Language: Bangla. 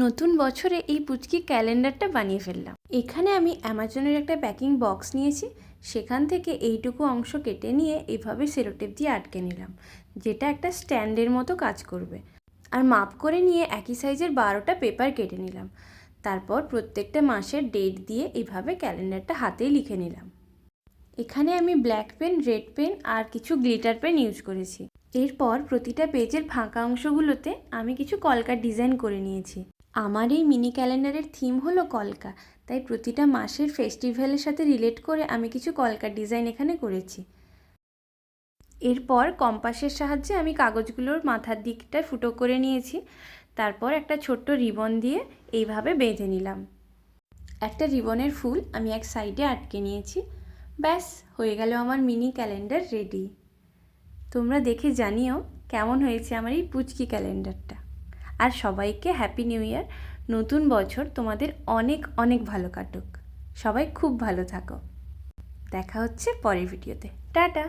নতুন বছরে এই পুচকি ক্যালেন্ডারটা বানিয়ে ফেললাম। এখানে আমি অ্যামাজনের একটা প্যাকিং বক্স নিয়েছি, সেখান থেকে এইটুকু অংশ কেটে নিয়ে এভাবে সেলোটেপ দিয়ে আটকে নিলাম, যেটা একটা স্ট্যান্ডের মতো কাজ করবে। আর মাপ করে নিয়ে একই সাইজের 12টা পেপার কেটে নিলাম। তারপর প্রত্যেকটা মাসের ডেট দিয়ে এইভাবে ক্যালেন্ডারটা হাতেই লিখে নিলাম। এখানে আমি ব্ল্যাক পেন, রেড পেন আর কিছু গ্লিটার পেন ইউজ করেছি। এরপর প্রতিটা পেজের ফাঁকা অংশগুলোতে আমি কিছু কলকার ডিজাইন করে নিয়েছি। আমার এই মিনি ক্যালেন্ডারের থিম হলো কলকা, তাই প্রতিটা মাসের ফেস্টিভ্যালের সাথে রিলেট করে আমি কিছু কলকার ডিজাইন এখানে করেছি। এরপর কম্পাসের সাহায্যে আমি কাগজগুলোর মাথার দিকটা ফুটো করে নিয়েছি। তারপর একটা ছোট্ট রিবন দিয়ে এইভাবে বেঁধে নিলাম। একটা রিবনের ফুল আমি এক সাইডে আটকে নিয়েছি। ব্যাস, হয়ে গেল আমার মিনি ক্যালেন্ডার রেডি। তোমরা দেখে জানিও কেমন হয়েছে আমার এই পুচকি ক্যালেন্ডারটা। আর সবাইকে হ্যাপি নিউ ইয়ার। নতুন বছর তোমাদের অনেক অনেক ভালো কাটুক। সবাই খুব ভালো থাকো। দেখা হচ্ছে পরের ভিডিওতে। টাটা।